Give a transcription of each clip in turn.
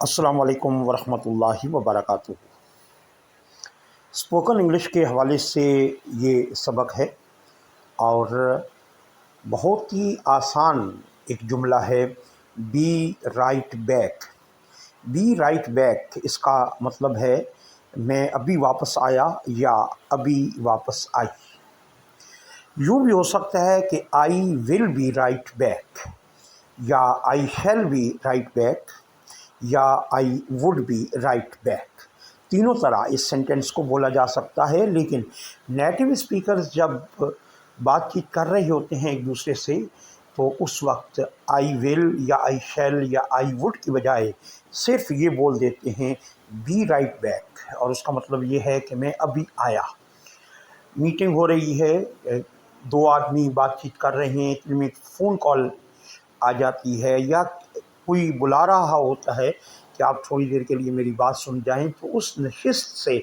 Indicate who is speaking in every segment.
Speaker 1: السلام علیکم ورحمۃ اللہ وبرکاتہ۔ اسپوکن انگلش کے حوالے سے یہ سبق ہے اور بہت ہی آسان ایک جملہ ہے، be right back. Be right back اس کا مطلب ہے میں ابھی واپس آیا یا ابھی واپس آئی۔ یوں بھی ہو سکتا ہے کہ I will be right back, یا I shall be right back, یا I would be right back. تینوں طرح اس سینٹنس کو بولا جا سکتا ہے، لیکن نیٹیو اسپیکرز جب بات چیت کر رہے ہوتے ہیں ایک دوسرے سے تو اس وقت آئی ول یا آئی شیل یا آئی وڈ کی بجائے صرف یہ بول دیتے ہیں بی رائٹ بیک، اور اس کا مطلب یہ ہے کہ میں ابھی آیا۔ میٹنگ ہو رہی ہے، دو آدمی بات چیت کر رہے ہیں، ان میں فون کال آ جاتی ہے یا کوئی بلا رہا ہوتا ہے کہ آپ تھوڑی دیر کے لیے میری بات سن جائیں، تو اس نشست سے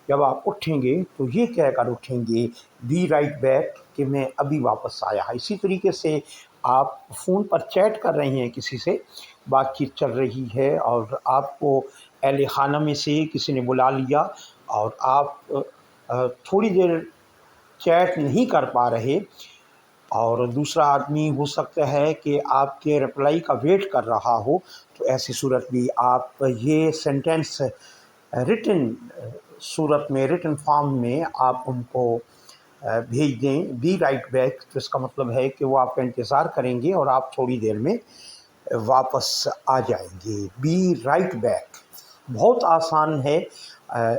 Speaker 1: جب آپ اٹھیں گے تو یہ کہہ کر اٹھیں گے بی رائٹ بیک کہ میں ابھی واپس آیا۔ اسی طریقے سے آپ فون پر چیٹ کر رہے ہیں، کسی سے بات چیت چل رہی ہے اور آپ کو اہل خانہ میں سے کسی نے بلا لیا اور آپ تھوڑی دیر چیٹ نہیں کر پا رہے، اور دوسرا آدمی ہو سکتا ہے کہ آپ کے رپلائی کا ویٹ کر رہا ہو، تو ایسی صورت بھی آپ یہ سینٹینس ریٹن صورت میں، ریٹن فارم میں آپ ان کو بھیج دیں بی رائٹ بیک، تو اس کا مطلب ہے کہ وہ آپ کا انتظار کریں گے اور آپ تھوڑی دیر میں واپس آ جائیں گے۔ بی رائٹ بیک بہت آسان ہے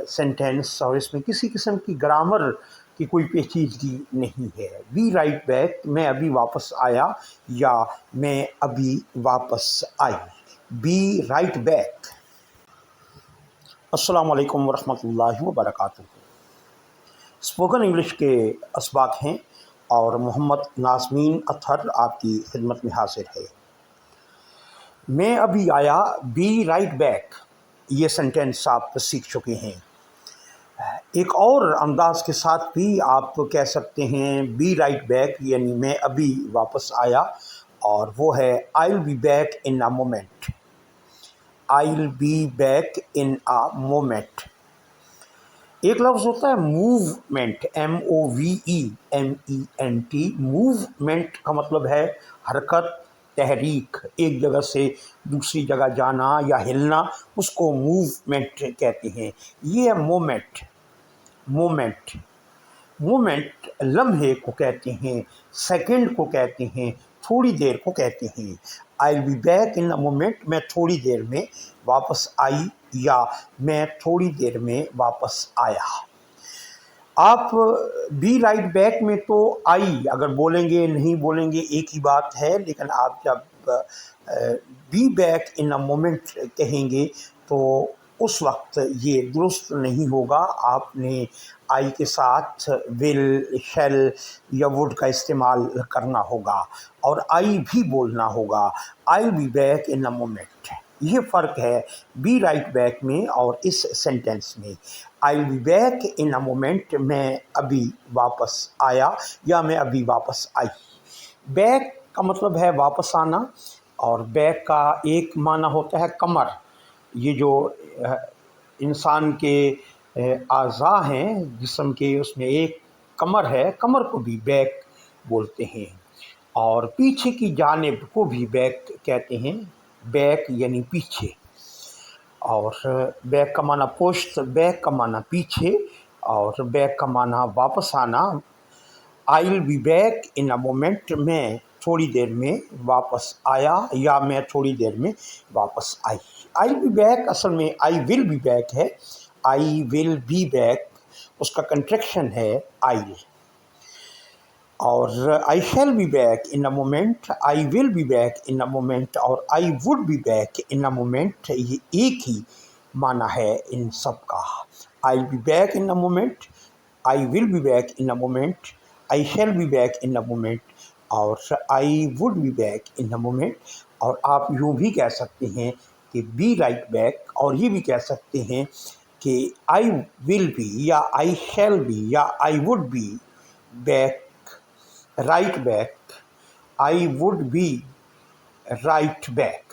Speaker 1: سینٹینس، اور اس میں کسی قسم کی گرامر کی کوئی پیچیدگی نہیں ہے۔ بی رائٹ بیک، میں ابھی واپس آیا یا میں ابھی واپس آئی۔ Be right back. السلام علیکم ورحمۃ اللہ وبرکاتہ۔ اسپوکن انگلش کے اسباق ہیں اور محمد نازمین اطہر آپ کی خدمت میں حاضر ہے۔ میں ابھی آیا، بی رائٹ بیک، یہ سینٹینس آپ سیکھ چکے ہیں۔ ایک اور انداز کے ساتھ بھی آپ کہہ سکتے ہیں بی رائٹ بیک، یعنی میں ابھی واپس آیا، اور وہ ہے I will be back in a moment. I will be back in a moment. ایک لفظ ہوتا ہے موومنٹ، MEVEMENT۔ موومنٹ کا مطلب ہے حرکت، تحریک، ایک جگہ سے دوسری جگہ جانا یا ہلنا، اس کو موومنٹ کہتے ہیں۔ یہ ہے مومنٹ۔ مومنٹ مومنٹ لمحے کو کہتے ہیں، سیکنڈ کو کہتے ہیں، تھوڑی دیر کو کہتے ہیں۔ I will be back in a moment, میں تھوڑی دیر میں واپس آئی یا میں تھوڑی دیر میں واپس آیا۔ آپ بی رائٹ بیک میں تو آئی اگر بولیں گے نہیں بولیں گے ایک ہی بات ہے، لیکن آپ جب be back in a moment کہیں گے تو اس وقت یہ درست نہیں ہوگا۔ آپ نے آئی کے ساتھ ول، شیل یا وڈ کا استعمال کرنا ہوگا، اور آئی بھی بولنا ہوگا، I will be back in a moment. یہ فرق ہے بی رائٹ بیک میں اور اس سینٹینس میں۔ I will be back in a moment, میں ابھی واپس آیا یا میں ابھی واپس آئی۔ بیک کا مطلب ہے واپس آنا، اور بیک کا ایک معنی ہوتا ہے کمر۔ یہ جو انسان کے اعضاء ہیں جسم کے، اس میں ایک کمر ہے، کمر کو بھی بیک بولتے ہیں، اور پیچھے کی جانب کو بھی بیک کہتے ہیں۔ بیک یعنی پیچھے، اور بیک کا معنی پشت، بیک کا معنی پیچھے، اور بیک کا معنی واپس آنا۔ I will be back in a moment, میں تھوڑی دیر میں واپس آیا یا میں تھوڑی دیر میں واپس آئی۔ آئی ول بی بیک اصل میں آئی ول بی بیک ہے۔ آئی ول بی بیک اس کا کنٹریکشن ہے آئی، اور I shall be back in a moment, I will be back in a moment, اور I would be back in a moment, یہ ایک ہی معنی ہے ان سب کا۔ I will be back in a moment, I will be back in a moment, I shall be back in a moment, اور I would be back in a moment. اور آپ یوں بھی کہہ سکتے ہیں کہ بی رائٹ بیک، اور یہ بھی کہہ سکتے ہیں کہ آئی ول بی یا آئی شیل بی یا I would be back right back, I would be right back.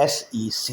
Speaker 1: SEC।